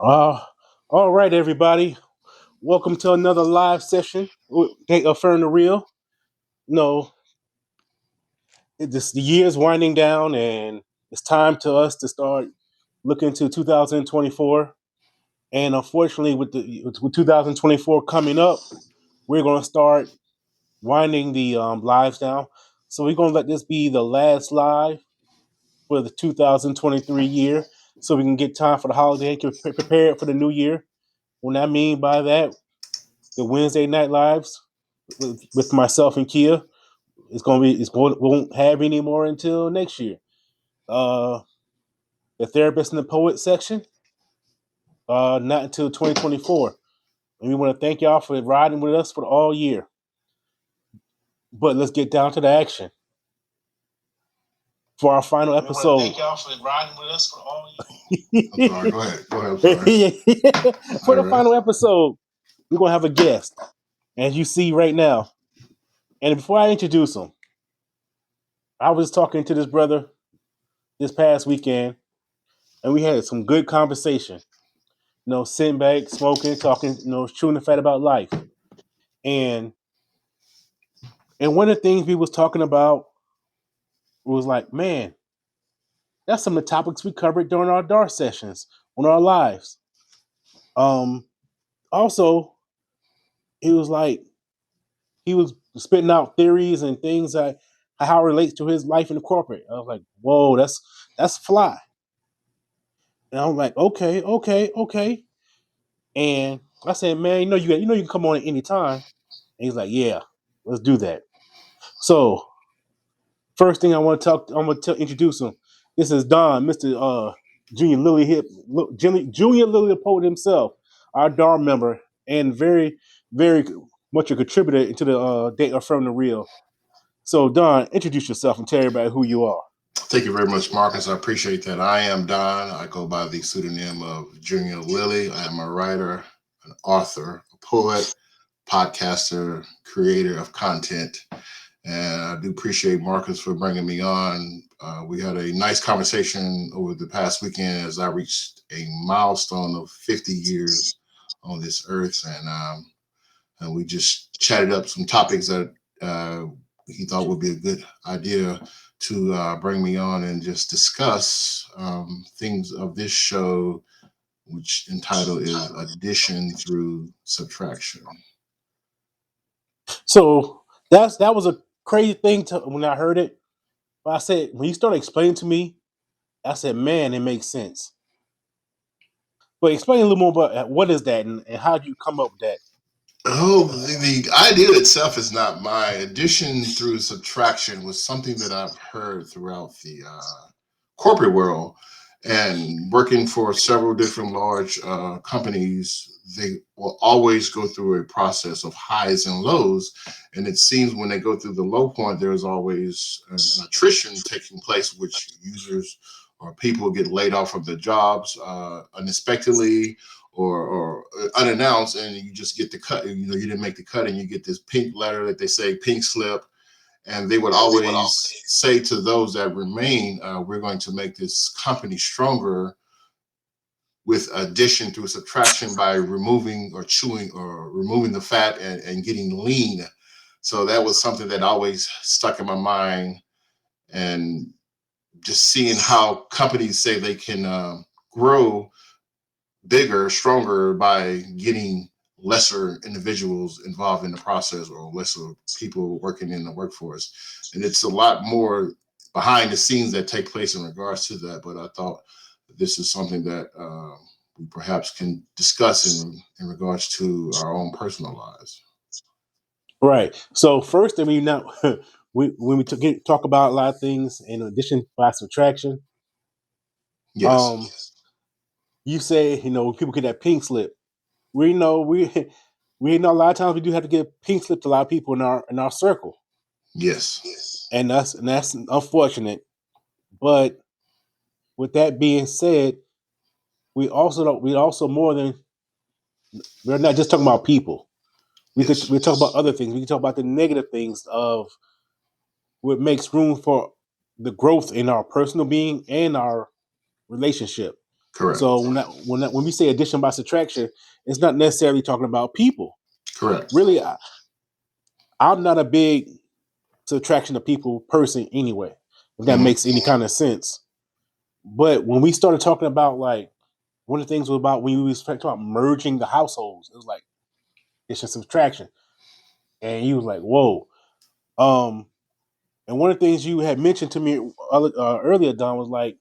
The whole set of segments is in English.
Uh, all right, everybody. Welcome to another live session. Take Affirm the Real. No, the year is winding down, and it's time to us to start looking to 2024. And unfortunately, with 2024 coming up, we're going to start winding the lives down. So we're going to let this be the last live for the 2023 year, so we can get time for the holiday and get prepared for the new year. What I mean by that, the Wednesday night lives with myself and Kia. We won't have any more until next year. Uh, the therapist and the poet section, not until 2024. And we want to thank y'all for riding with us for all year. But let's get down to the action for our final We want to episode. thank y'all for riding with us for all year. I'm sorry. Go ahead. Go ahead. I'm sorry. For All the right. final episode, we're gonna have a guest, as you see right now. And before I introduce him, I was talking to this brother this past weekend, and we had some good conversation. Sitting back, smoking, talking, chewing the fat about life. And one of the things we was talking about was like, man, that's some of the topics we covered during our DAR sessions on our lives. Um, Also, he was like, he was spitting out theories and things that how it relates to his life in the corporate. I was like, whoa, that's fly. And I'm like, okay, okay, okay. And I said, man, you can come on at any time. And he's like, yeah, let's do that. So first thing I'm gonna introduce him. This is Don, Mr. Junior Lily Hip, Junior Lily the poet himself, our DAR member, and very, very much a contributor into the Date Affirm the Real. So Don, introduce yourself and tell everybody who you are. Thank you very much, Marcus. I appreciate that. I am Don. I go by the pseudonym of Junior Lily. I am a writer, an author, a poet, podcaster, creator of content. And I do appreciate Marcus for bringing me on. We had a nice conversation over the past weekend as I reached a milestone of 50 years on this earth. And we just chatted up some topics that he thought would be a good idea to bring me on and just discuss things of this show, which entitled is Addition Through Subtraction. So that was a crazy thing to when I heard it. But I said when you started explaining to me, I said, man, it makes sense. But explain a little more about what is that and how do you come up with that? Oh, the idea itself is not mine. Addition through subtraction was something that I've heard throughout the corporate world and working for several different large companies. They will always go through a process of highs and lows. And it seems when they go through the low point, there's always an attrition taking place, which users or people get laid off from their jobs unexpectedly or unannounced, and you just get the cut. You didn't make the cut, and you get this pink letter that they say pink slip. And they would always say to those that remain, we're going to make this company stronger with addition through subtraction by removing or chewing or removing the fat and getting lean. So that was something that always stuck in my mind. And just seeing how companies say they can grow bigger, stronger by getting lesser individuals involved in the process or lesser people working in the workforce. And it's a lot more behind the scenes that take place in regards to that. But I thought this is something that we perhaps can discuss in regards to our own personal lives. Right. So first, I mean, now when we talk about a lot of things in addition by subtraction, Yes. um, you say people get that pink slip. We know we we know a lot of times we do have to get pink slip to a lot of people in our circle, Yes. and that's unfortunate. But with that being said, we also more than we're not just talking about people. We talk about Yes. other things. We can talk about the negative things of what makes room for the growth in our personal being and our relationship. Correct. So when we say addition by subtraction, it's not necessarily talking about people. Correct. Really, I'm not a big subtraction of people person anyway, if that Hmm. makes any kind of sense. But when we started talking about like one of the things was about when we was talking about merging the households, it was like addition subtraction, and you was like, whoa. Um, and one of the things you had mentioned to me earlier, Don, was like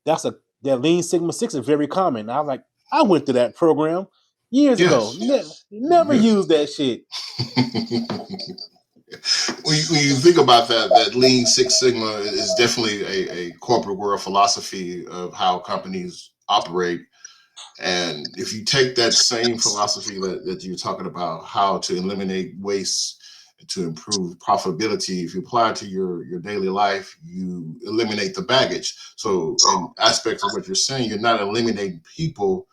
that's a that Lean Sigma Six is very common. I was like, I went through that program years ago. Yes. Never Yes. used that shit. When you think about that Lean Six Sigma is definitely a corporate world philosophy of how companies operate. And if you take that same philosophy that you're talking about, how to eliminate waste and to improve profitability, if you apply it to your daily life, you eliminate the baggage. So in aspects of what you're saying, you're not eliminating people,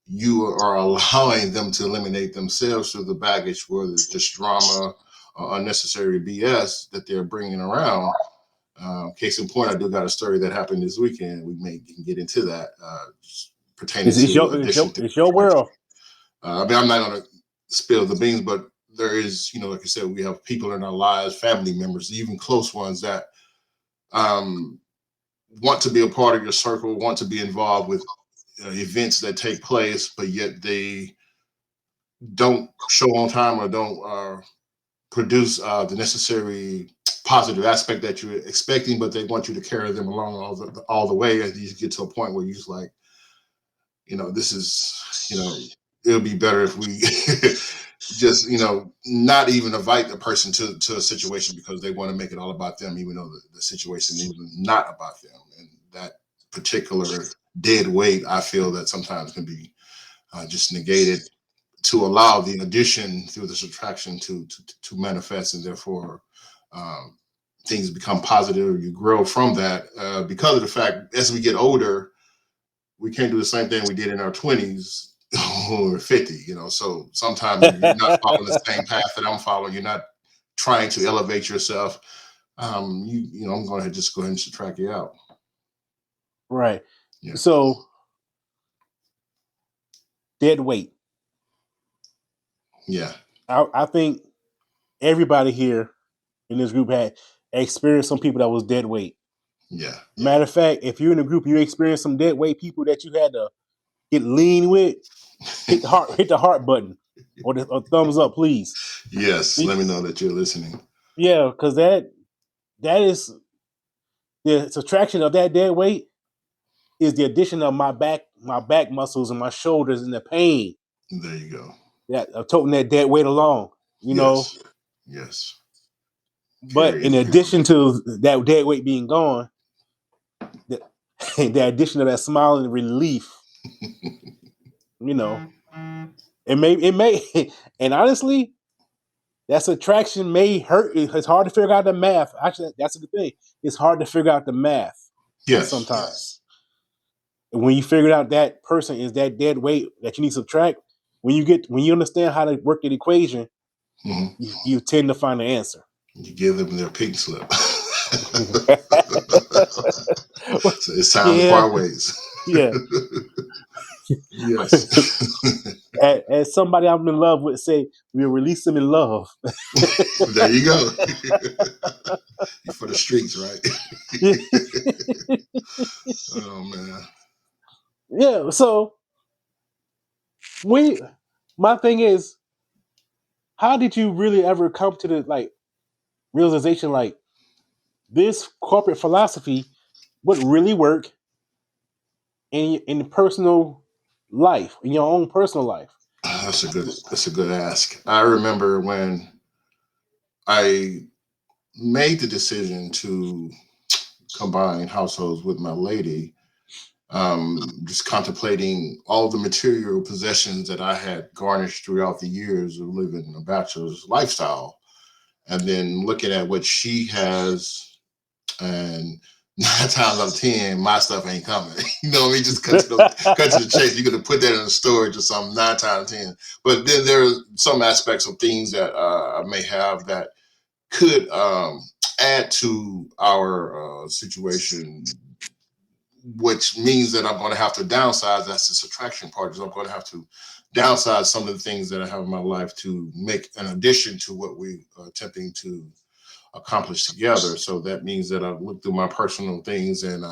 you are allowing them to eliminate themselves through the baggage, whether it's just drama or unnecessary BS that they're bringing around. Case in point, I do got a story that happened this weekend. We may can get into that, pertaining to addition to It's your subtraction. world. I mean, I'm not going to spill the beans, but there is, like I said, we have people in our lives, family members, even close ones that um, want to be a part of your circle, want to be involved with events that take place, but yet they don't show on time or don't produce the necessary positive aspect that you're expecting, but they want you to carry them along all the way. And you get to a point where you're just like, this is, it'll be better if we just, not even invite the person to a situation because they want to make it all about them, even though the situation is not about them. And that particular dead weight, I feel that sometimes can be just negated to allow the addition through the subtraction to manifest, and therefore um, things become positive. You grow from that because of the fact as we get older, we can't do the same thing we did in our 20s or 50. So sometimes if you're not following the same path that I'm following, you're not trying to elevate yourself. I'm going to just go ahead and subtract you out. Right. Yeah. So dead weight. Yeah. I think everybody here in this group had experienced some people that was dead weight. Yeah. Matter of fact, if you're in a group and you experience some dead weight people that you had to get lean with, hit the heart button or the thumbs up, please. Yes. Let me know that you're listening. Yeah, because that is the subtraction of that dead weight is the addition of my back muscles and my shoulders and the pain There you go. that of toting that dead weight along. Yes. Yes. But in Period. addition to that dead weight being gone, the, the addition of that smile and relief, you know, it may, and honestly, that subtraction may hurt. It's hard to figure out the math. Actually, that's the thing. It's hard to figure out the math Yes. sometimes. When you figure out that person is that dead weight that you need to subtract, when you understand how to work that equation, Mm-hmm. you tend to find the answer. You give them their pink slip. So it's time to Yeah, part ways. yeah. Yes. As somebody I'm in love with say, we'll release them in love. There you go. You for the streets, right? Oh man. Yeah. So we, my thing is, how did you really ever come to the like realization like this corporate philosophy would really work in personal life, in your own personal life? That's a good ask. I remember when I made the decision to combine households with my lady, just contemplating all the material possessions that I had garnished throughout the years of living a bachelor's lifestyle, and then looking at what she has, and 9 times out of 10, my stuff ain't coming. You know what I mean? Just cut to the chase. You're gonna put that in the storage or something. 9 times 10. But then there are some aspects of things that I may have that could add to our situation which means that I'm going to have to downsize. That's the subtraction part. Is I'm going to have to downsize some of the things that I have in my life to make an addition to what we are attempting to accomplish together. So that means that I look through my personal things and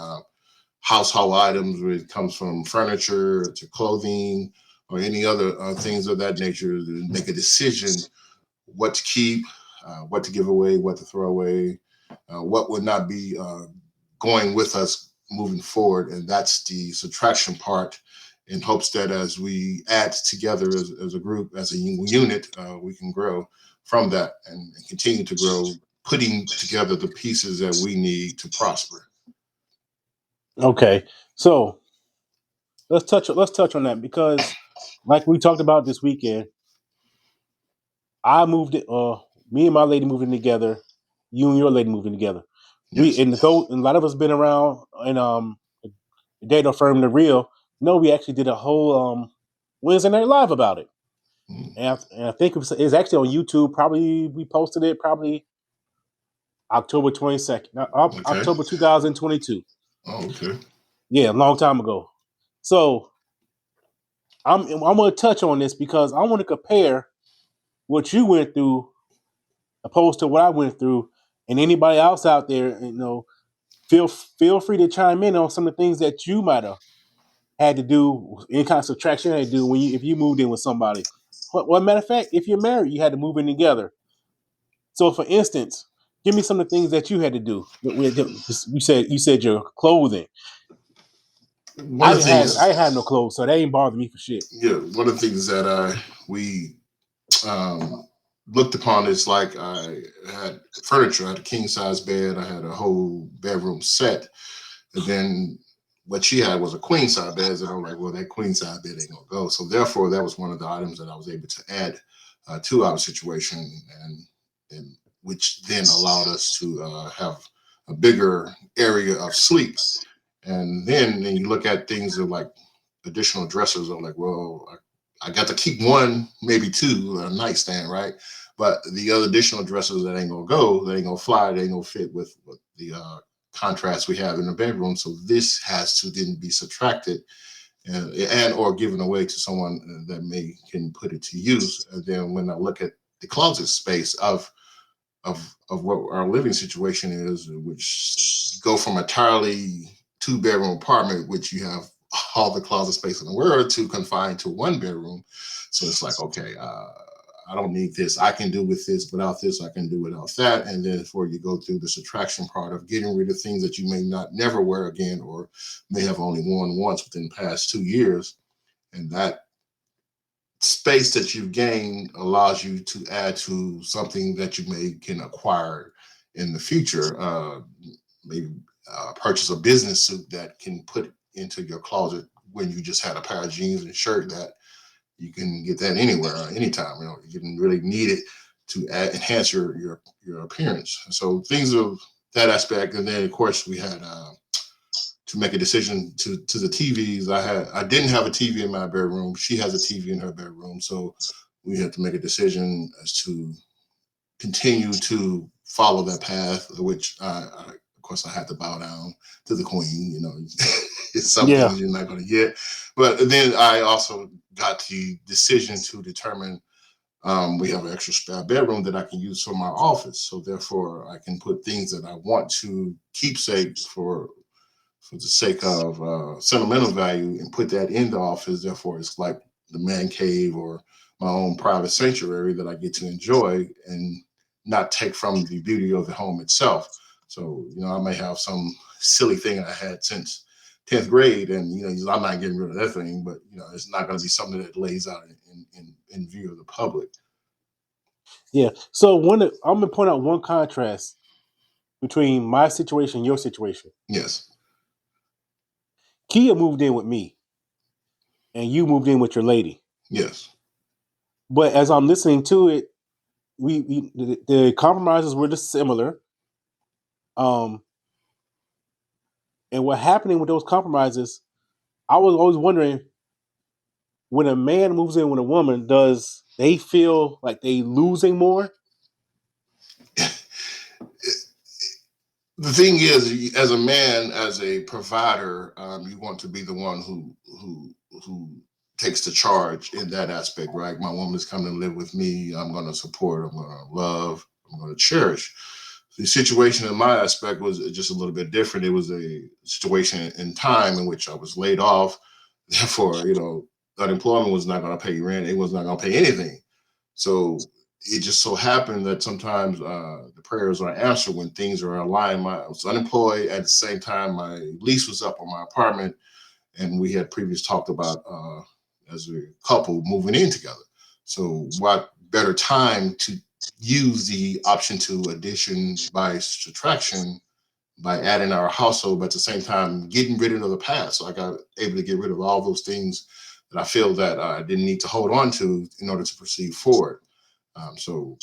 household items, where it comes from furniture to clothing or any other things of that nature, to make a decision what to keep, what to give away, what to throw away, what would not be going with us moving forward. And that's the subtraction part, in hopes that as we add together as a group, as a unit, we can grow from that and continue to grow, putting together the pieces that we need to prosper. Okay, so let's touch on that because, like we talked about this weekend, I moved it. Me and my lady moving together. You and your lady moving together. We Yes. and so a lot of us been around and the data firm the real. No, we actually did a whole Wednesday night live about it, Mm. and I think it's actually on YouTube. Probably we posted it probably October 22nd, Okay. October 2022. Oh, okay. Yeah, a long time ago. So I'm going to touch on this because I want to compare what you went through opposed to what I went through, and anybody else out there, feel free to chime in on some of the things that you might have had to do, any kind of subtraction you had to do when if you moved in with somebody. Well, matter of fact, if you're married, you had to move in together. So, for instance, give me some of the things that you had to do. You said your clothing. One of the I things, didn't have no clothes, so that ain't bothered me for shit. yeah, one of the things that we um, looked upon is like I had furniture, I had a king size bed, I had a whole bedroom set, and then what she had was a queen size bed, and I'm like, well, that queen size bed ain't gonna go. So therefore, that was one of the items that I was able to add to our situation, and which then allowed us to have a bigger area of sleep. And then you look at things that like additional dressers. I'm like, well, I got to keep one, maybe two, a nightstand, right? But the other additional dressers that ain't gonna go, they ain't gonna fly, they ain't gonna fit with the contrast we have in the bedroom. So this has to then be subtracted and or given away to someone that may can put it to use. And then when I look at the closet space of what our living situation is, which go from entirely two bedroom apartment, which you have all the closet space in the world, to confined to one bedroom. So it's like, okay, I don't need this. I can do with this without this. I can do without that. And then before you go through the subtraction part of getting rid of things that you may not never wear again, or may have only worn once within the past 2 years, and that space that you've gained allows you to add to something that you may can acquire in the future. Maybe purchase a business suit that can put into your closet when you just had a pair of jeans and shirt, that you can get that anywhere, anytime. You didn't really need it to enhance your appearance. So things of that aspect, and then of course we had to make a decision to the TVs. I didn't have a TV in my bedroom. She has a TV in her bedroom, so we had to make a decision as to continue to follow that path, which of course I had to bow down to the queen. It's some Yeah, things you're not going to get, but then I also got the decision to determine. We have an extra spare bedroom that I can use for my office, so therefore I can put things that I want to keepsake for the sake of sentimental value and put that in the office. Therefore, it's like the man cave or my own private sanctuary that I get to enjoy and not take from the beauty of the home itself. So, I may have some silly thing I had since 10th grade, and, I'm not getting rid of that thing, but, it's not going to be something that lays out in view of the public. yeah. So I'm gonna point out one contrast between my situation and your situation. Yes. Kia moved in with me, and you moved in with your lady. Yes. But as I'm listening to it, the compromises were just similar. Um, and what happening with those compromises, I was always wondering, when a man moves in with a woman, does they feel like they losing more? The thing is, as a man, as a provider, you want to be the one who takes the charge in that aspect, right? My woman is coming to live with me. I'm going to support. I'm going to love. I'm going to cherish. The situation in my aspect was just a little bit different. It was a situation in time in which I was laid off. Therefore, unemployment was not going to pay rent. It was not going to pay anything. So it just so happened that sometimes the prayers are answered when things are aligned. I was unemployed at the same time. My lease was up on my apartment, and we had previously talked about as a couple moving in together. So what better time to use the option to addition by subtraction by adding our household, but at the same time getting rid of the past. So I got able to get rid of all those things that I feel that I didn't need to hold on to in order to proceed forward. So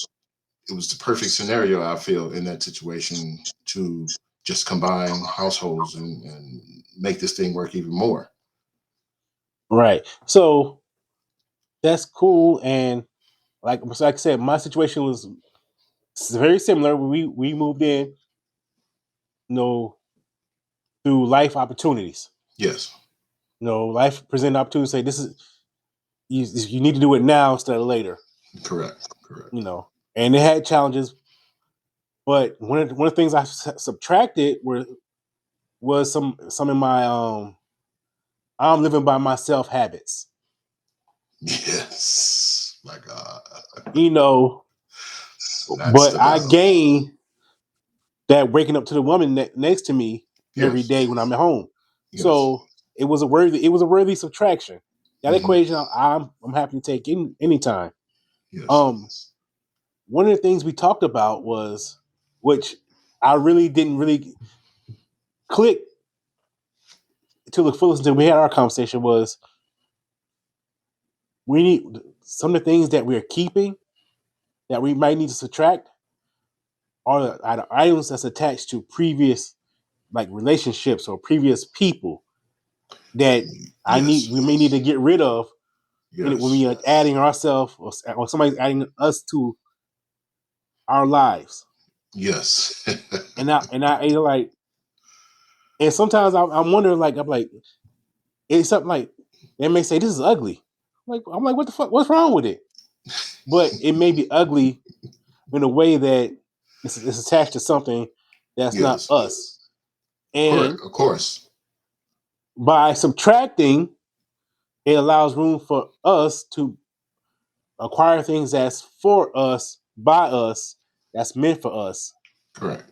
it was the perfect scenario, I feel, in that situation to just combine households and make this thing work even more. Right. So that's cool. And like I said, my situation was very similar. We moved in, you know, through life opportunities. Yes, Life presented opportunities. Say this is you need to do it now instead of later. correct, correct. And it had challenges, but one of the things I subtracted was some of my I'm living by myself habits. Yes, my God, You know, that's but the I battle. gain that waking up to the woman next to me every Yes, day when I'm at home. yes, So it was a worthy subtraction. That hmm equation I'm happy to take any time. yes, Um, One of the things we talked about was, which I really didn't really click to the fullest until we had our conversation, was we need some of the things that we're keeping that we might need to subtract are the items that's attached to previous like relationships or previous people that yes, we may need to get rid of when yes, we are adding ourselves or somebody's adding us to our lives. yes, And I like, and sometimes I'm wondering, like, I'm like, it's something like they may say this is ugly. I'm like, what the fuck? What's wrong with it? But it may be ugly in a way that it's attached to something that's not yes. us. Correct, And of course. by subtracting, it allows room for us to acquire things that's for us, by us, that's meant for us. Correct.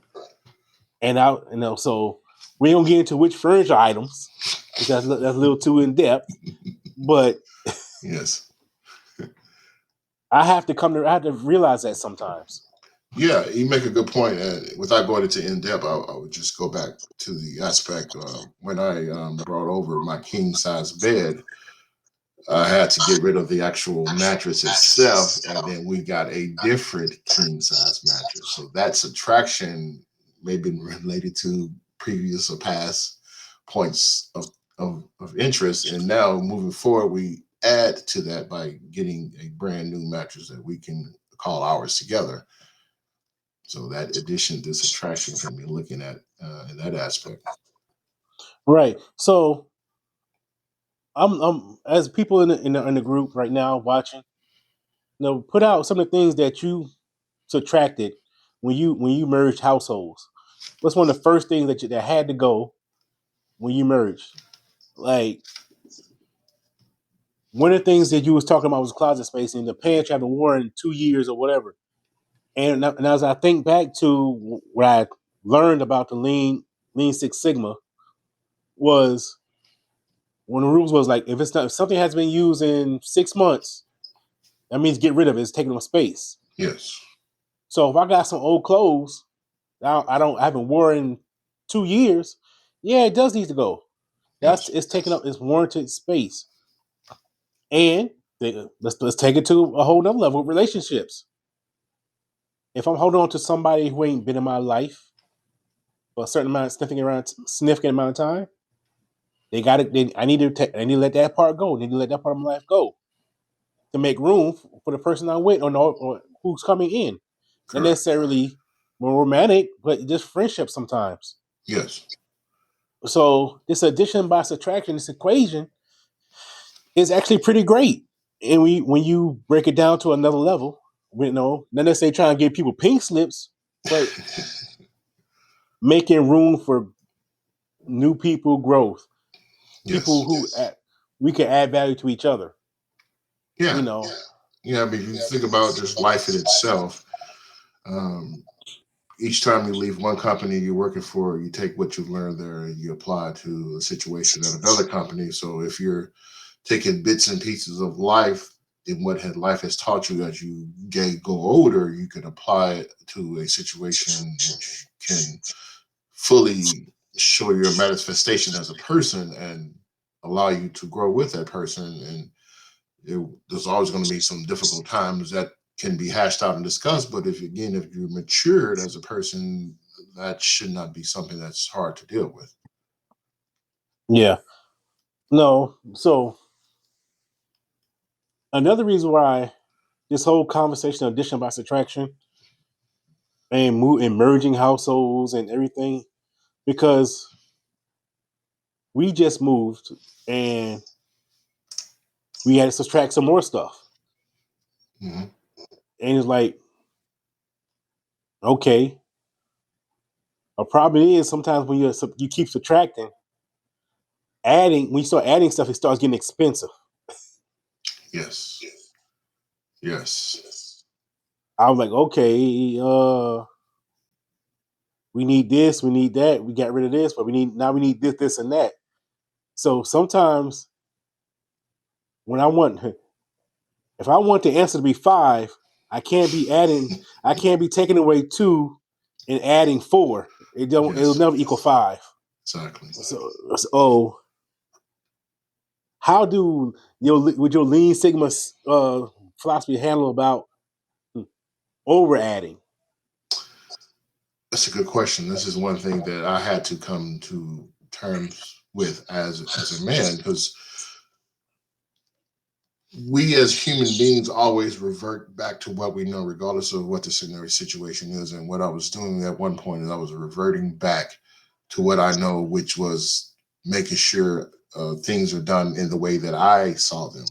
So we ain't gonna get into which furniture items because that's a little too in depth. But Yes. I have to realize that sometimes. Yeah, you make a good point. And without going into in depth, I would just go back to the aspect when I brought over my king size bed. I had to get rid of the actual mattress itself, and then we got a different king size mattress. So that subtraction may be related to previous or past points of interest. And now moving forward, we add to that by getting a brand new mattress that we can call ours together. So that addition to subtraction can be looking at in that aspect. Right. So I'm as people in the group right now watching, put out some of the things that you subtracted when you merged households. What's one of the first things that had to go when you merged? Like one of the things that you was talking about was closet space and the pants you haven't worn in 2 years or whatever. And as I think back to what I learned about the Lean Six Sigma was one of the rules was like if something has been used in 6 months, that means get rid of it. It's taking up space. Yes. So if I got some old clothes I haven't worn in 2 years, yeah, it does need to go. That's Yes. it's taking up its warranted space. And let's take it to a whole nother level with relationships. If I'm holding on to somebody who ain't been in my life for a certain amount, significant amount of time, they got it. I need to let that part go. I need to let that part of my life go to make room for the person I'm with or who's coming in. Not Correct. necessarily. more romantic, but just friendship sometimes. Yes. So this addition by subtraction, this equation is actually pretty great. And when you break it down to another level, not necessarily trying to give people pink slips, but making room for new people growth, people Yes. who we can add value to each other. Yeah. You know, Yeah. I mean, if you think about just life in itself, um, each time you leave one company you're working for, you take what you've learned there and you apply to a situation at another company. So if you're taking bits and pieces of life and what had life has taught you as you go older, you can apply it to a situation which can fully show your manifestation as a person and allow you to grow with that person. And there's always going to be some difficult times that can be hashed out and discussed. But if you're matured as a person, that should not be something that's hard to deal with. yeah, no. So another reason why this whole conversation of addition by subtraction and merging households and everything, because we just moved and we had to subtract some more stuff. Mm-hmm. And it's like, okay, a problem is sometimes when you keep subtracting, when you start adding stuff, it starts getting expensive. Yes. Yes. I was like, okay, we need this, we need that, we got rid of this, but we need this, this, and that. So sometimes when if I want the answer to be 5, I can't be taking away 2 and adding 4. It'll Yes. never equal 5. Exactly. So how do would your lean sigma philosophy handle about over adding? That's a good question. This is one thing that I had to come to terms with as a man, because we as human beings always revert back to what we know, regardless of what the scenario situation is. And what I was doing at one point is I was reverting back to what I know, which was making sure things are done in the way that I saw them.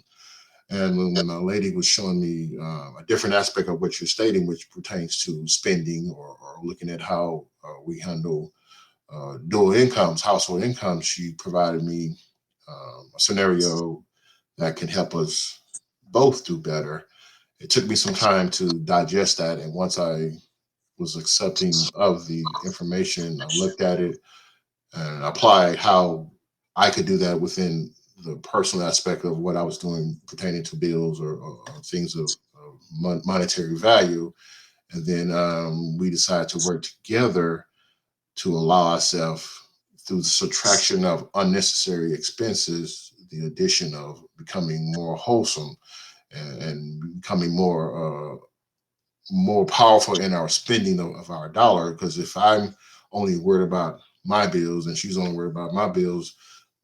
And when a lady was showing me a different aspect of what you're stating, which pertains to spending or looking at how we handle dual incomes, household incomes, she provided me a scenario that can help us both do better. It took me some time to digest that. And once I was accepting of the information, I looked at it and applied how I could do that within the personal aspect of what I was doing pertaining to bills or things of monetary value. And then we decided to work together to allow ourselves, through the subtraction of unnecessary expenses, the addition of becoming more wholesome and becoming more powerful in our spending of our dollar. Because if I'm only worried about my bills and she's only worried about my bills,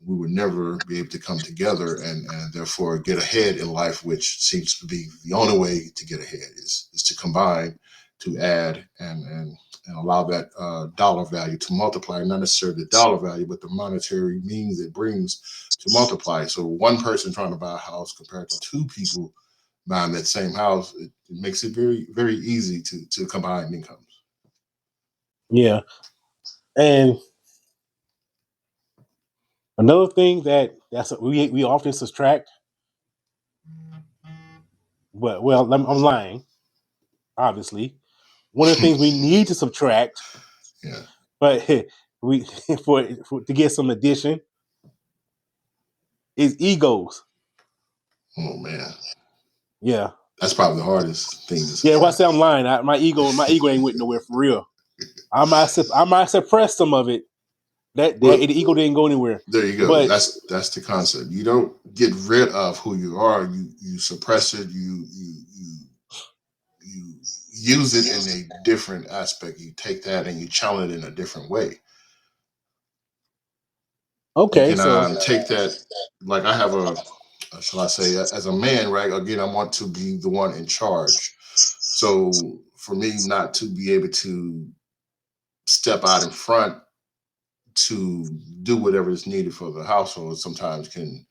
we would never be able to come together and therefore get ahead in life, which seems to be the only way to get ahead is to combine, to add, and allow that dollar value to multiply, not necessarily the dollar value, but the monetary means it brings to multiply. So one person trying to buy a house compared to two people buying that same house, it makes it very, very easy to combine incomes. Yeah. And another thing that's we often subtract, but well, I'm lying. Obviously, one of the things we need to subtract, Yeah. but we for to get some addition is egos. Oh man, Yeah, that's probably the hardest thing to yeah. If I say subtract. I'm lying, my ego ain't went nowhere for real. I might suppress some of it. That Well, the ego didn't go anywhere, there you go. but That's the concept. You don't get rid of who you are. You suppress it. You use it in a different aspect. You take that and you channel it in a different way. You okay. can So take that. Like I have shall I say, as a man, right? Again, I want to be the one in charge. So for me not to be able to step out in front to do whatever is needed for the household sometimes can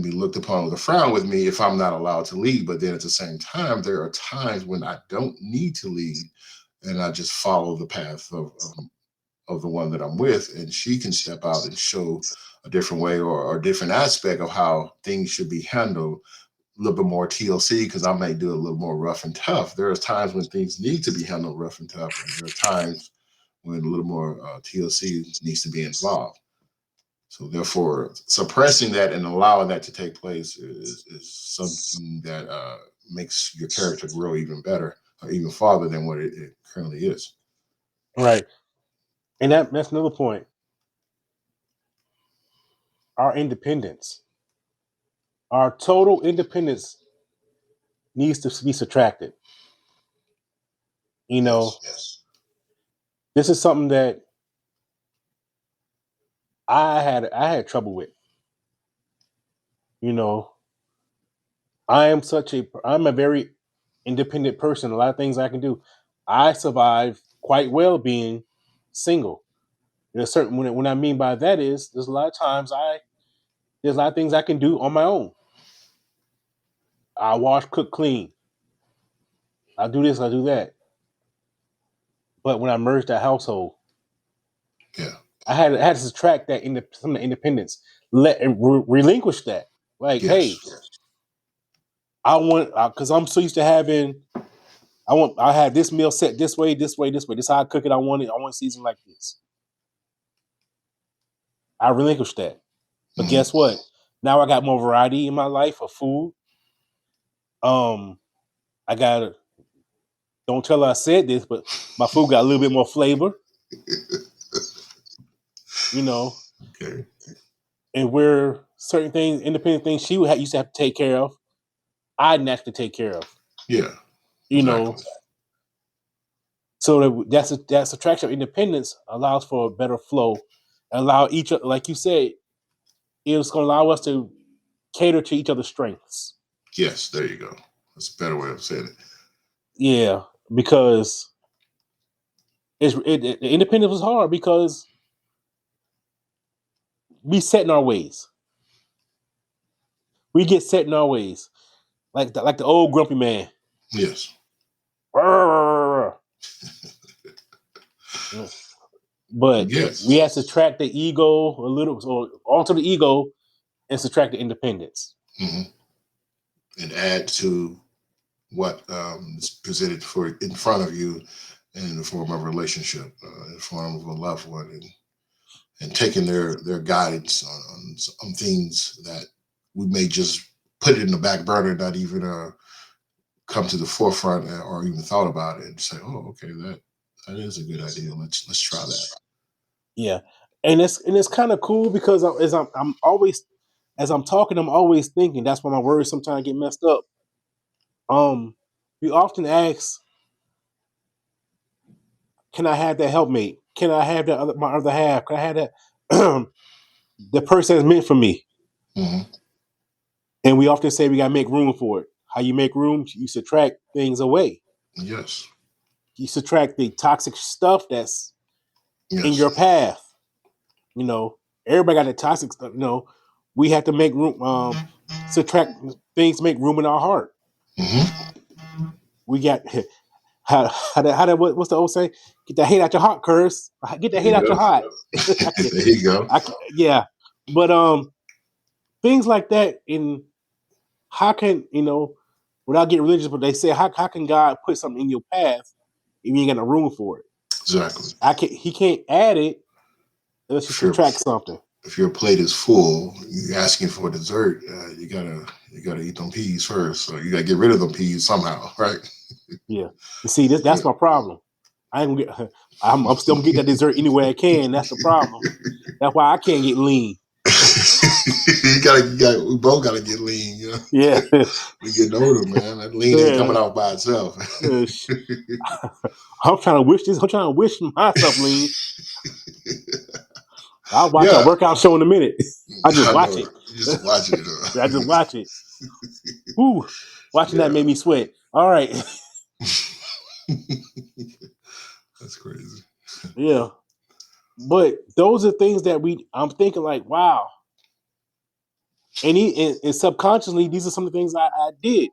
be looked upon with a frown with me if I'm not allowed to lead. But then at the same time, there are times when I don't need to lead and I just follow the path of the one that I'm with, and she can step out and show a different way or a different aspect of how things should be handled, a little bit more TLC, because I might do a little more rough and tough. There are times when things need to be handled rough and tough, and there are times when a little more TLC needs to be involved. So therefore, suppressing that and allowing that to take place is something that makes your character grow even better or even farther than what it currently is. Right. And that's another point. Our independence, our total independence needs to be subtracted. You know, Yes. this is something that I had trouble with. You know, I'm a very independent person. A lot of things I can do. I survive quite well being single. There's certain when I mean by that is there's a lot of times there's a lot of things I can do on my own. I wash, cook, clean. I do this, I do that. But when I merged that household, Yeah. I had to subtract that some of the independence, let and relinquish that. Like, hey, Yes. I want because I'm so used to having. I have this meal set this way, this way, this way. This is how I cook it. I want it. I want season like this. I relinquished that. But Hmm. guess what? Now I got more variety in my life of food. I got don't tell her I said this, but my food got a little bit more flavor, you know. Okay. And where certain things, independent things she used to have to take care of, I naturally take care of, Yeah. you know. Exactly. So that subtraction of independence allows for a better flow, allow each other, like you said, it's going to allow us to cater to each other's strengths. Yes. There you go. That's a better way of saying it. Yeah, because the independence was hard because we set in our ways. We get set in our ways, like the old grumpy man. Yes. But we have to Yes. subtract the ego a little, or alter the ego and subtract the independence. Hmm. And add to what is presented for in front of you in the form of a relationship, in the form of a loved one, and taking their guidance on things that we may just put it in the back burner, not even come to the forefront or even thought about it, and say, "Oh, okay, that is a good idea. Let's try that." Yeah, and it's kind of cool because I'm always as I'm talking, I'm always thinking. That's why my words sometimes get messed up. Um, we often ask, "Can I have that helpmate? Can I have my other half? Can I have that the person that's meant for me?" Hmm. And we often say we gotta make room for it. How you make room? You subtract things away. Yes. You subtract the toxic stuff that's in Yes. your path. You know, everybody got the toxic stuff. You know, we have to make room. Subtract things, make room in our heart. Hmm. We got what's the old saying? Get that hate out your heart, curse. Get that There hate you out go. your heart. There you go. Yeah, but things like that. In how can without getting religious, but they say how can God put something in your path if you ain't got no room for it? Exactly. He can't add it unless you If your subtract something. if your plate is full, you're asking for dessert. You gotta eat them peas first. So you gotta get rid of them peas somehow, right? Yeah. You see, that's my problem. I ain't gonna get. I'm still gonna get that dessert any way I can. That's the problem. That's why I can't get lean. We both gotta get lean. Yeah. We getting older, man. That lean ain't Yeah. coming out by itself. I'm trying to wish this. I'm trying to wish myself lean. I'll watch a Yeah, workout show in a minute. I just I watch know. it. You just watching it. I just watch it. Woo. Watching that Yeah. made me sweat. All right. That's crazy. Yeah. But those are things that I'm thinking like, wow. And subconsciously, these are some of the things I did,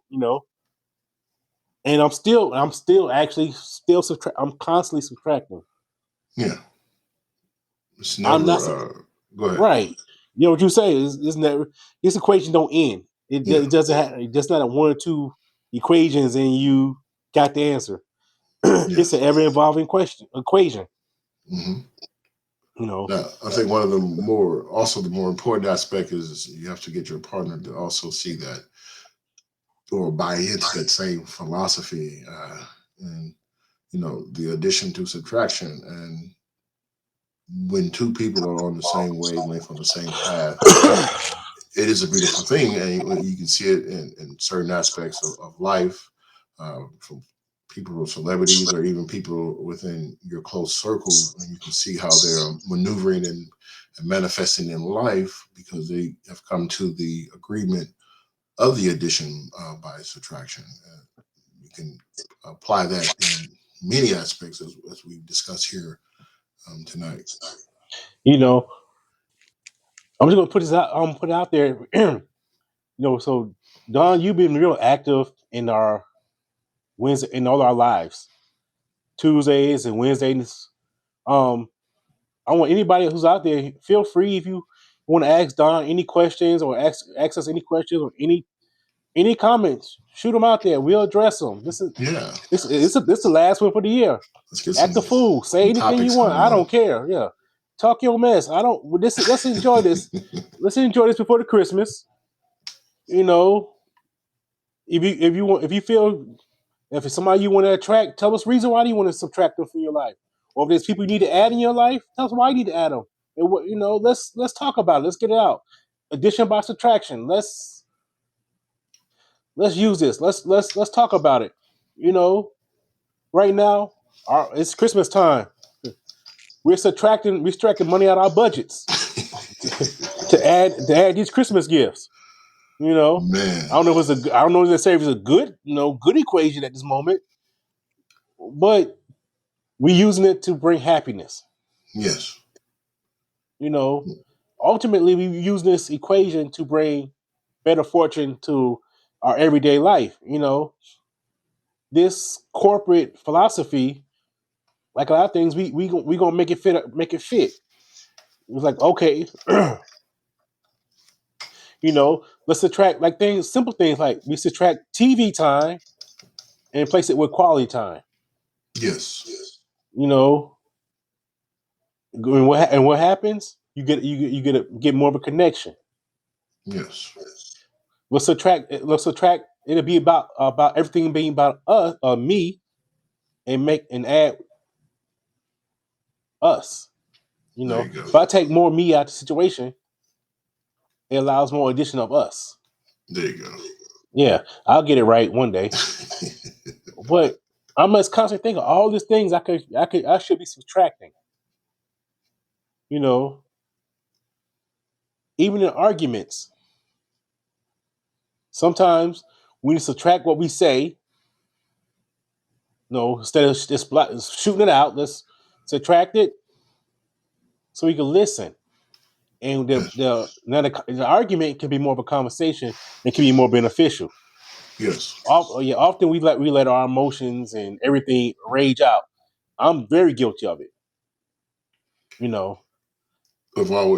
and I'm still actually I'm constantly subtracting. Yeah, it's I'm never. not Go ahead. right. You know what you say is never this equation don't end. Yeah. It doesn't have it's just not a one or two equations and you got the answer. It's an Yes. ever evolving equation. Hmm. You know. Now, I think one of the more important aspect is you have to get your partner to also see that or buy into that same philosophy, and the addition to subtraction. And when two people are on the same wavelength, on the same path, it is a beautiful thing, and you can see it in certain aspects of life, from people, celebrities, or even people within your close circle, and you can see how they're maneuvering and manifesting in life because they have come to the agreement of the addition by subtraction. You can apply that in many aspects as we discuss here tonight. you know, I'm just gonna put this out. I'm put it out there. So Don, you've been real active in our Wednesday in all our lives, Tuesdays and Wednesdays. Um, I want anybody who's out there, feel free if you want to ask Don any questions or ask us any questions or any comments. Shoot them out there. We'll address them. Yeah, This is the last one for the year. let's get Act the fool. Say some anything you topics want. going I on. don't care. Yeah, talk your mess. I don't. Let's enjoy this. Let's enjoy this before the Christmas. You know, if you feel if it's somebody you want to attract, tell us reason why do you want to subtract them from your life. Or if there's people you need to add in your life, tell us why you need to add them. And let's talk about it. Let's get it out. Addition by subtraction. Let's use this. Let's talk about it. You know, right now, it's Christmas time. We're extracting money out of our budgets to add these Christmas gifts. You know, Man, I don't know necessarily if it's a good equation at this moment, but we're using it to bring happiness. yes, You know, ultimately we use this equation to bring better fortune to our everyday life. This corporate philosophy, like a lot of things, we gonna make it fit. It's like, okay, let's subtract like things, simple things like we subtract TV time and replace it with quality time. yes, You know, and what happens? You get more of a connection. yes, Let's subtract. It'll be about everything being about us, me, and add us. there you go. If I take more me out of the situation, it allows more addition of us. There you go. Yeah, I'll get it right one day. But I must constantly think of all these things I should be subtracting. You know, even in arguments, sometimes we need to subtract what we say. Instead of just shooting it out, let's subtract it so we can listen. And Yes, the argument can be more of a conversation and can be more beneficial. yes. Often we let our emotions and everything rage out. I'm very guilty of it. You know, Of all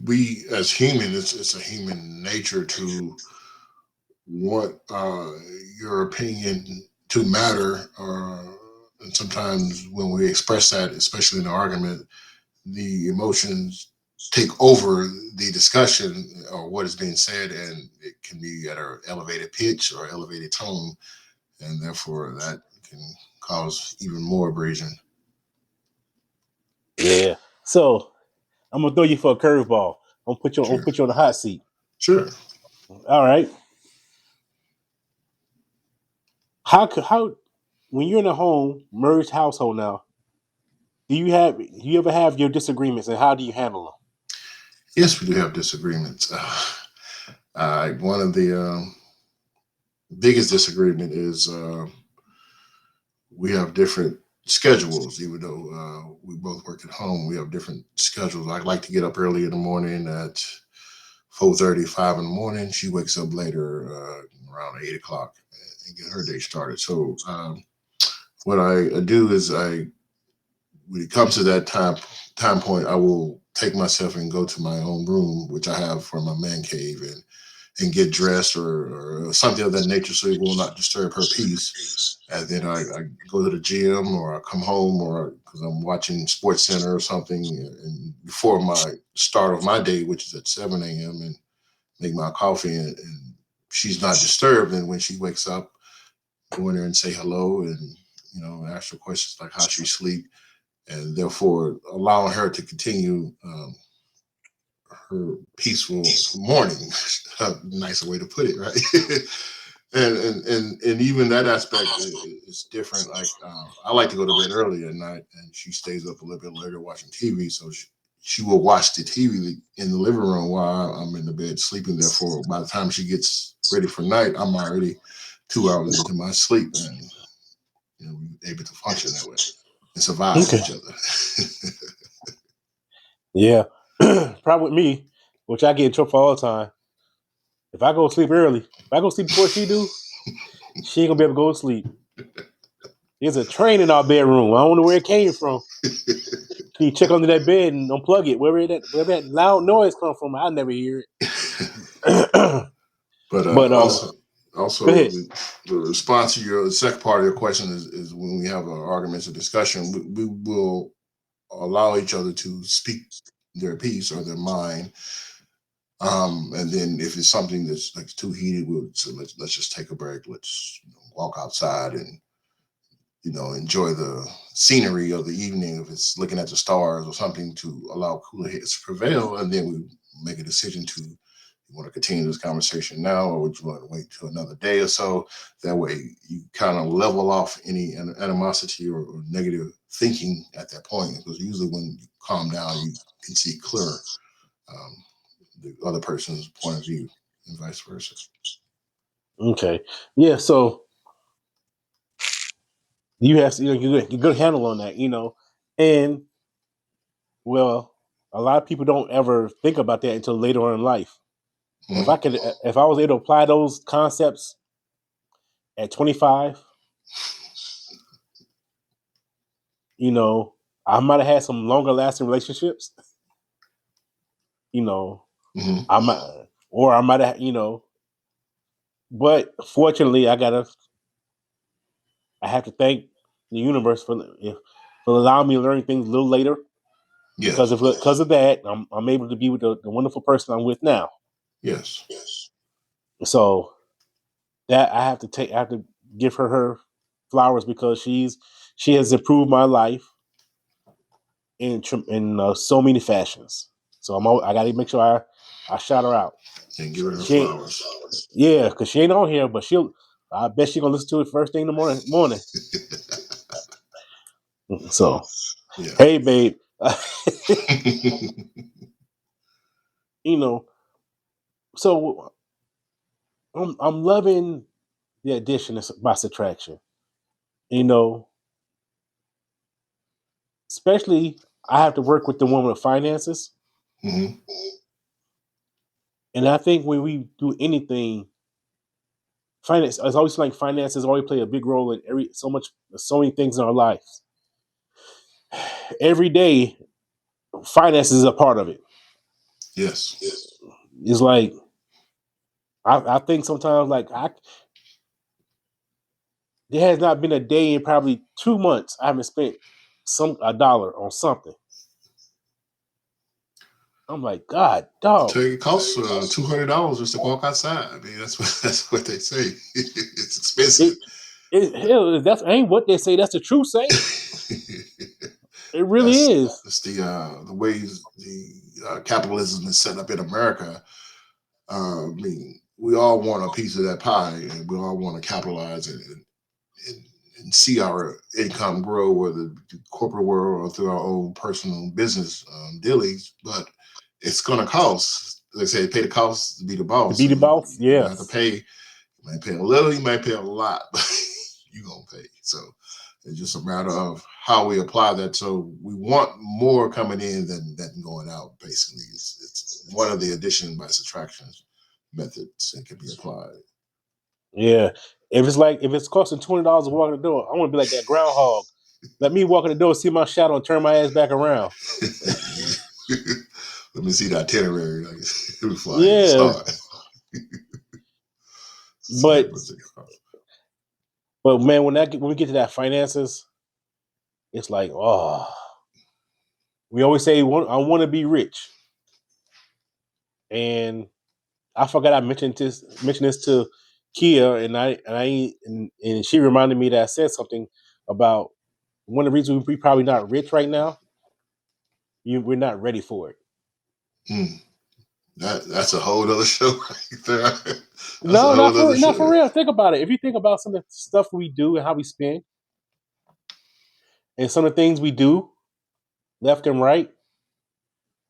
we as human, it's a human nature to want your opinion to matter. And sometimes when we express that, especially in an argument, the emotions take over the discussion or what is being said, and it can be at an elevated pitch or elevated tone, and therefore that can cause even more abrasion. yeah. So I'm gonna throw you for a curveball. I'm gonna Sure, put you on the hot seat. sure. All right. How when you're in a home merged household now, do you ever have your disagreements and how do you handle them? Yes, we do have disagreements. One of the biggest disagreement is we have different schedules, even though we both work at home. We have different schedules. I like to get up early in the morning at 4:30, 5 in the morning. She wakes up later, around 8 o'clock, and get her day started. So what I do is when it comes to that time point, I will take myself and go to my own room, which I have for my man cave, and get dressed or something of that nature, so it will not disturb her peace. And then I go to the gym, or I come home, or because I'm watching Sports Center or something, and before my start of my day, which is at 7 a.m., and make my coffee, and she's not disturbed. And when she wakes up, go in there and say hello, and ask her questions like how she sleep, and therefore allowing her to continue her peaceful morning. A nicer way to put it, right? and even that aspect is different. Like I like to go to bed early at night, and she stays up a little bit later watching TV. So she will watch the TV in the living room while I'm in the bed sleeping. Therefore, by the time she gets ready for night, I'm already 2 hours into my sleep, and we're able to function that way and survive Okay. each other. Yeah. Problem with me, which I get in trouble for all the time. If I go to sleep early, if I go to sleep before she do, she ain't gonna be able to go to sleep. There's a train in our bedroom. I don't know where it came from. Can you check under that bed and unplug it? Wherever that loud noise come from, I never hear it. But But go also ahead. the response to your second part of your question is when we have arguments or discussion, we will allow each other to speak their piece or their mind. And then if it's something that's like too heated, we'll say, let's just take a break. Let's walk outside and enjoy the scenery of the evening. If it's looking at the stars or something, to allow cooler heads to prevail, and then we make a decision to, you want to continue this conversation now, or would you want to wait till another day or so? That way, you kind of level off any animosity or negative thinking at that point. Because usually, when you calm down, you can see clearer um, the other person's point of view, and vice versa. Okay. Yeah. So you have to, you good handle on that, and well, a lot of people don't ever think about that until later on in life. Mm-hmm. If I was able to apply those concepts at 25, you know, I might have had some longer lasting relationships. You know, Mm-hmm. I might, or I might have, but fortunately, I have to thank the universe for allowing me to learn things a little later. Yes. Because of that, I'm able to be with the wonderful person I'm with now. Yes. So that I have to give her flowers, because she has improved my life in so many fashions. So I got to make sure I shout her out. And give her She ain't, flowers. yeah, because she ain't on here, but I bet she gonna listen to it first thing in the morning. So Yeah. hey, babe, you know. So I'm loving the addition by subtraction. You know, especially I have to work with the woman of finances, Mm-hmm. and I think when we do anything, finance. It's always like finances always play a big role in so many things in our lives. Every day, finances is a part of it. Yes. It's like I think sometimes there has not been a day in probably 2 months I haven't spent a dollar on something. I'm like, God, dog. Tell you it costs $200 just to walk outside. I mean, that's what they say. It's expensive. It hell, that's ain't what they say. That's the truth say. It really that's is. that's the ways the capitalism is set up in America. I mean, we all want a piece of that pie, and we all want to capitalize and, and see our income grow, whether the corporate world or through our own personal business dealings. But it's going to cost. They say, pay the cost to be the To boss. be So the boss, you're gonna have to yes. pay. You might pay a little, you might pay a lot, but you're gonna pay. So It's just a matter of how we apply that. So we want more coming in than going out. Basically, it's one of the addition by subtraction methods that can be applied. Yeah. If it's costing $20 to walk in the door, I want to be like that groundhog. Let me walk in the door, see my shadow, and turn my ass back around. Let me see the itinerary like, before I even Yeah, start. but Separate. but man, when we get to that finances, it's like, oh, we always say I want to be rich, and I forgot I mentioned this to Kia, and she reminded me that I said something about one of the reasons we probably not rich right now. We're not ready for it. Mm, that's a whole other show right there. That's a No, whole other not for show. real. Think about it. If you think about some of the stuff we do and how we spend, and some of the things we do left and right,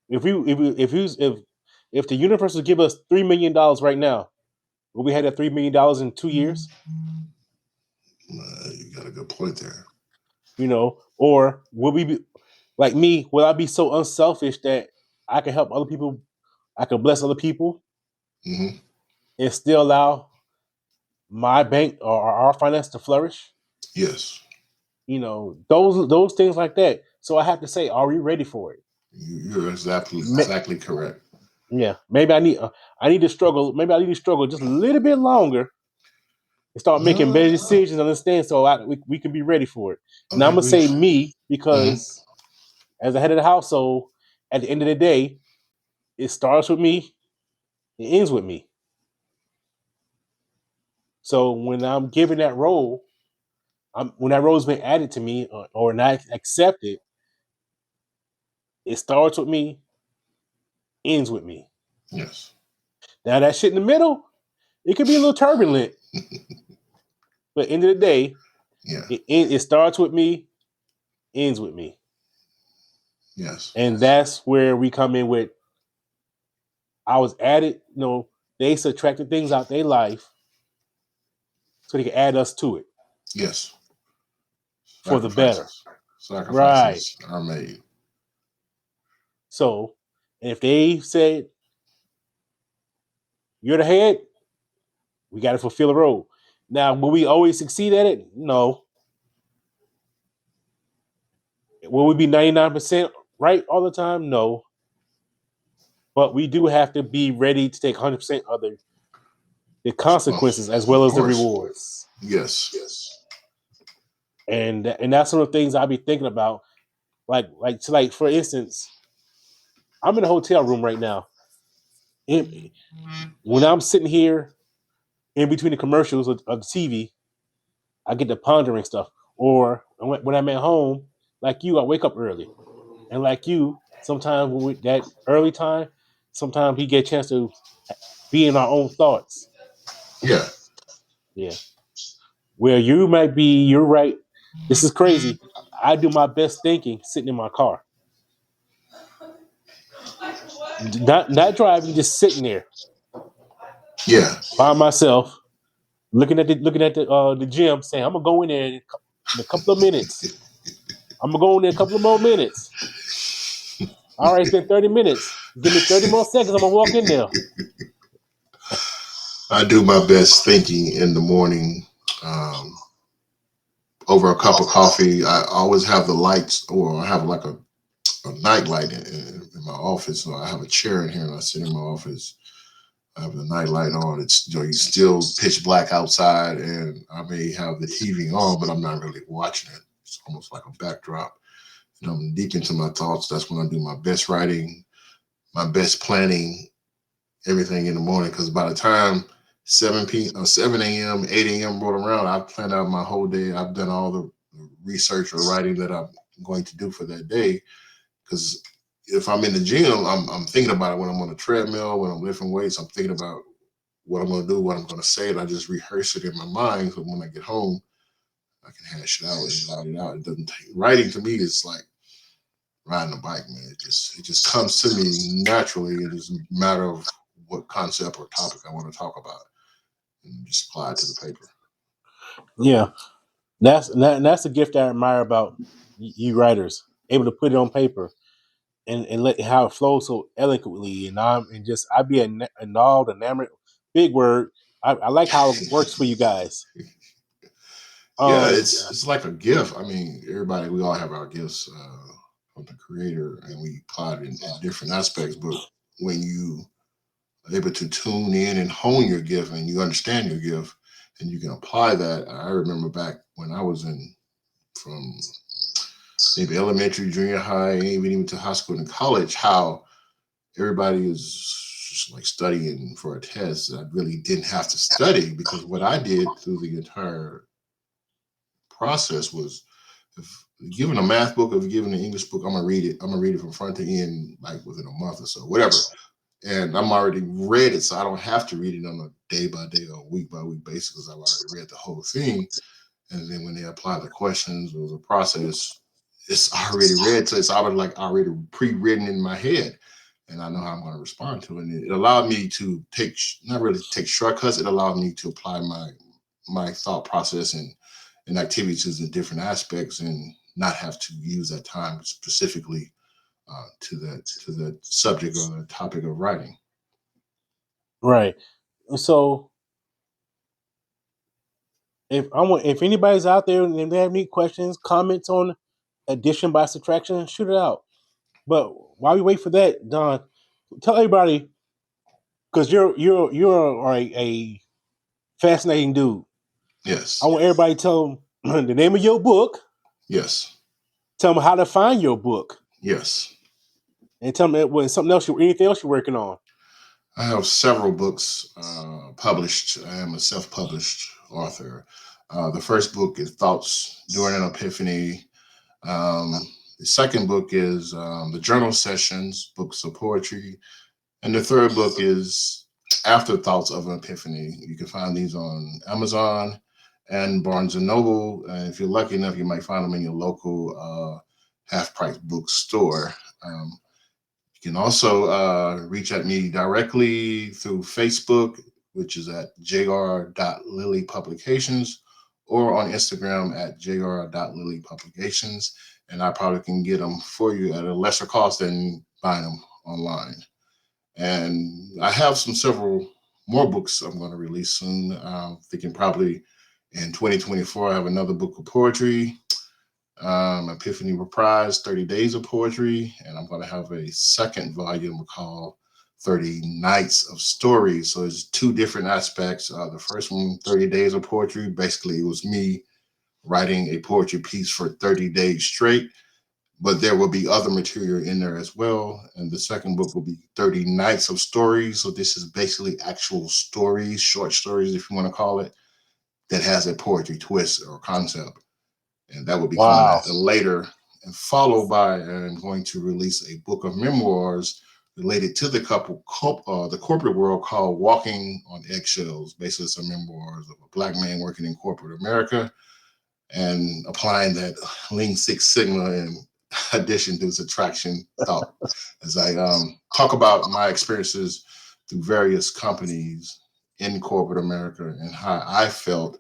if the universe would give us $3 million right now, will we have that $3 million in 2 years? You got a good point there. Or will we be like me? Will I be so unselfish that I can help other people? I can bless other people Hmm. and still allow my bank or our finance to flourish. Yes, Those things like that. So I have to say, are we ready for it? you're exactly correct. Yeah, maybe I need to struggle. Maybe I need to struggle just a little bit longer and start making better Uh, decisions. Understand? So we can be ready for it. I Now I'm think gonna we. say me Hmm. because as a head of the household, at the end of the day, it starts with me. It ends with me. So when I'm given that role, when that role's been added to me or not accepted, it starts with me, ends with me. Yes. Now that shit in the middle, it could be a little turbulent, but at the end of the day, Yeah. it starts with me, ends with me. Yes. And that's where we come in with I was added, they subtracted things out their life so they can add us to it Yes. for the better. Sacrifices. Right. Sacrifices are made. So if they said you're the head, we got to fulfill the role. Now, will we always succeed at it? No. Will we be 99% right all the time? No. But we do have to be ready to take 100% of the consequences as Of well as the course. rewards. Yes. And that's some of the things I'll be thinking about. Like for instance, I'm in a hotel room right now. When I'm sitting here in between the commercials of the TV, I get to pondering stuff. Or when I'm at home, like you, I wake up early. And like you, sometimes that early time, sometimes we get a chance to be in our own thoughts. Yeah. Yeah. Where you're right. This is crazy. I do my best thinking sitting in my car. Not driving, just sitting there Yeah. by myself, looking at the gym, saying, I'm gonna go in there in a couple of minutes. I'm gonna go in there a couple of more minutes. All right, it's been 30 minutes. Give me 30 more seconds. I'm gonna walk in there. I do my best thinking in the morning. Um, Over a cup of coffee, I always have the lights, or I have like a night light in my office. So I have a chair in here, and I sit in my office. I have the night light on. It's you still pitch black outside, and I may have the TV on, but I'm not really watching it. It's almost like a backdrop. And I'm deep into my thoughts. That's when I do my best writing, my best planning, everything in the morning. Because by the time 7 a.m., 8 a.m. roll around, I've planned out my whole day. I've done all the research or writing that I'm going to do for that day. Because if I'm in the gym, I'm thinking about it when I'm on the treadmill, when I'm lifting weights. I'm thinking about what I'm going to do, what I'm going to say, and I just rehearse it in my mind. So when I get home, I can hash it out and write it out. It doesn't take writing to me is like riding a bike, man. It just comes to me naturally. It is a matter of what concept or topic I want to talk about and just apply it to the paper. Yeah. That's a gift I admire about you writers, able to put it on paper and let how it flows so eloquently, and just I be annulled, enamored, big word. I like how it works for you guys. Yeah, Um, it's like a gift. I mean, everybody, we all have our gifts from the creator, and we apply it in different aspects. But when you are able to tune in and hone your gift, and you understand your gift, and you can apply that. I remember back when I was in from maybe elementary, junior high, even to high school and college, how everybody is just like studying for a test. I really didn't have to study because what I did through the entire process was if given a math book or given an English book, I'm gonna read it. I'm gonna read it from front to end, like within a month or so, whatever. And I'm already read it, so I don't have to read it on a day by day or week by week basis because I've already read the whole thing. And then when they apply the questions or the process, it's already read, so it's already pre-written in my head, and I know how I'm going to respond to it. And it allowed me to take not really take shortcuts. It allowed me to apply my thought process and activities in different aspects, and not have to use that time specifically to that subject or the topic of writing. right. So if anybody's out there and they have any questions, comments on addition by subtraction, shoot it out. But while we wait for that, Don, tell everybody because you're a fascinating dude. I Yes, want everybody to tell them the name of your book, yes, tell them how to find your book, yes. and tell them when something else anything else you're working on. I have several books published. I am a self-published author. The first book is Thoughts During an Epiphany. The second book is the Journal Sessions, books of poetry. And the third book is Afterthoughts of an Epiphany. You can find these on Amazon and Barnes and Noble. And if you're lucky enough, you might find them in your local half-price bookstore. You can also reach at me directly through Facebook, which is at jr.lilypublications, or on Instagram at jr.lilypublications. And I probably can get them for you at a lesser cost than buying them online. And I have several more books I'm going to release soon. Thinking probably in 2024, I have another book of poetry, Epiphany Reprise, 30 Days of Poetry, and I'm going to have a second volume called 30 Nights of Stories. So it's two different aspects. The first one, 30 Days of Poetry, basically it was me writing a poetry piece for 30 days straight, but there will be other material in there as well. And the second book will be 30 Nights of Stories. So this is basically actual stories, short stories, if you want to call it, that has a poetry twist or concept, and that will be coming Wow. at later. And followed by, I'm going to release a book of memoirs related to the corporate world called Walking on Eggshells. Basically, some memoirs of a Black man working in corporate America and applying that Lean Six Sigma and addition to subtraction thought as I talk about my experiences through various companies in corporate America and how I felt,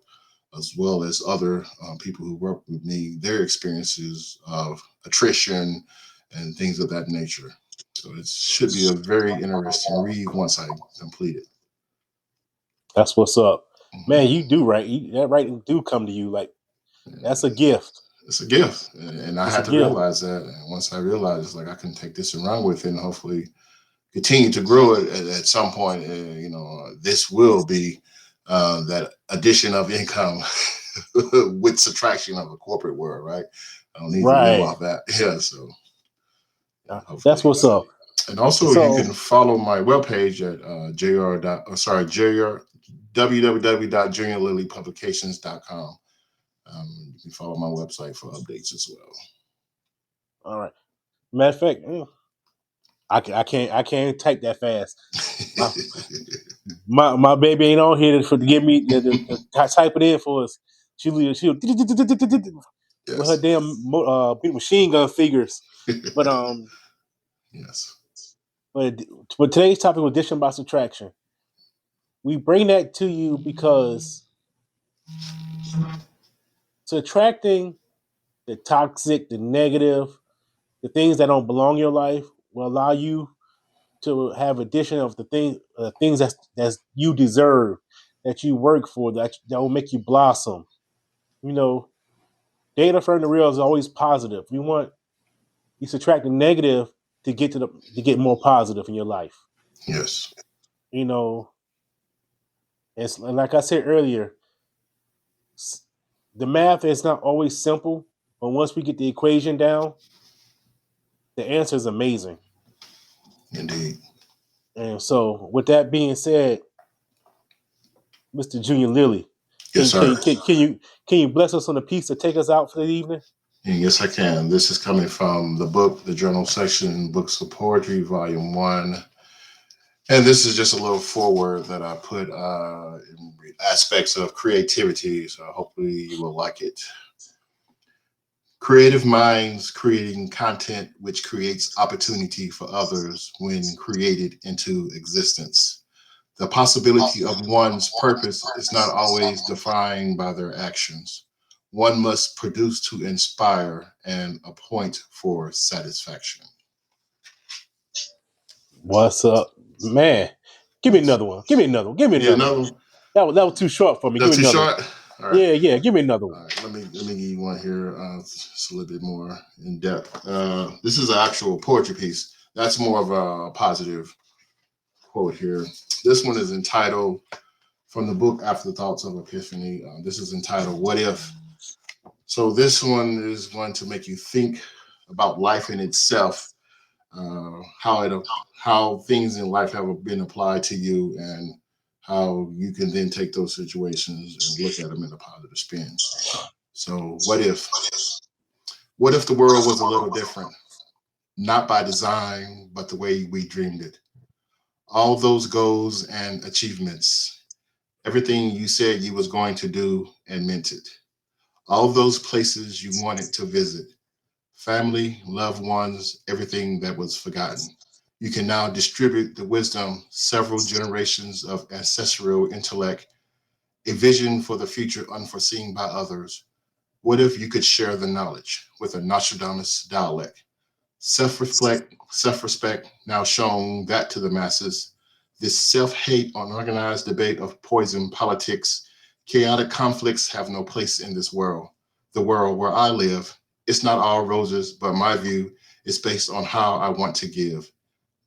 as well as other people who work with me, their experiences of attrition and things of that nature. So it should be a very interesting read once I complete it. That's what's up. Man, Mhm. you do right. That writing do come to you like that's a gift. It's a gift, and I It's a had to gift. realize that. And once I realized, it's like I can take this and run with it, and hopefully continue to grow it at some point. This will be that addition of income with subtraction of the corporate world, right? I don't need to live Right. off that. Yeah, so That's hopefully. what's up. And also, you So can follow my webpage at jr. www.juniorlilypublications.com. You can follow my website for updates as well. all right. Matter of fact, I can't type that fast. My my baby ain't on here to give me to type it in for us. She'll with her Yes. damn big machine gun figures. But Yes. but but today's topic was addition by subtraction. We bring that to you because Subtracting the toxic, the negative, the things that don't belong in your life will allow you to have addition of the things that's you deserve, that you work for, that will make you blossom. You know, data from the real is always positive. You subtract the negative to get more positive in your life. Yes. You know, and like I said earlier, the math is not always simple, but once we get the equation down, the answer is amazing. Indeed. And so, with that being said, Mr. Junior Lilly, Yes, sir. can you bless us on a piece to take us out for the evening? And yes, I can. This is coming from the book, the journal section, Books of Poetry, Volume 1. And this is just a little foreword that I put in aspects of creativity. So hopefully you will like it. Creative minds creating content which creates opportunity for others when created into existence. The possibility of one's purpose is not always defined by their actions. One must produce to inspire and appoint for satisfaction. What's up, man? Give me Yes. another one. Give me another one. Give me Need another one. another one? That was too short for me. Give That's me too another one. short? All right. Yeah. Give me another All one. right, let me give you one here. It's a little bit more in depth. This is an actual poetry piece. That's more of a positive quote here. This one is entitled, from the book Afterthoughts of Epiphany. This is entitled, What If? So this one is going to make you think about life in itself, how things in life have been applied to you, and how you can then take those situations and look at them in a positive spin. So what if? What if the world was a little different? Not by design, but the way we dreamed it. All those goals and achievements, everything you said you was going to do and meant it. All those places you wanted to visit, family, loved ones, everything that was forgotten. You can now distribute the wisdom, several generations of ancestral intellect, a vision for the future unforeseen by others. What if you could share the knowledge with a Nostradamus dialect? Self-reflect, self-respect, now shown that to the masses. This self-hate, unorganized debate of poison politics, chaotic conflicts have no place in this world. The world where I live, it's not all roses, but my view is based on how I want to give.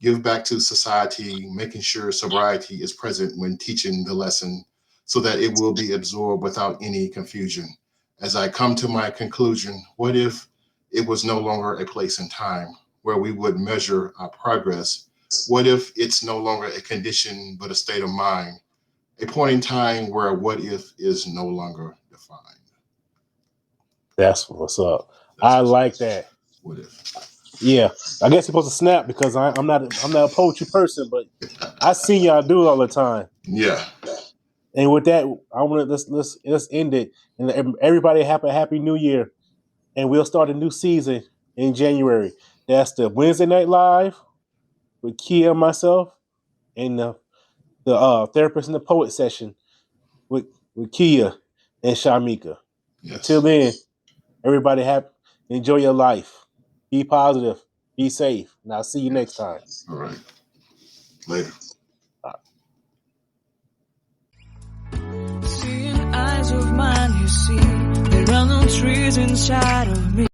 Give back to society, making sure sobriety is present when teaching the lesson so that it will be absorbed without any confusion. As I come to my conclusion, what if it was no longer a place and time where we would measure our progress? What if it's no longer a condition, but a state of mind, a point in time where what if is no longer defined? That's what's up. That's I what's like that. what if. Yeah, I guess you're supposed to snap because I'm not a poetry person, but I see y'all do it all the time. Yeah. And with that, I want to let's end it and everybody have a happy New Year, and we'll start a new season in January. That's the Wednesday Night Live with Kia and myself, and the therapist and the poet session with Kia and Shamika. Until Yes. then, everybody enjoy your life. Be positive. Be safe. And I'll see you next Yes. time. All right. Later. Seeing eyes of mine, you see, there are no trees inside of me.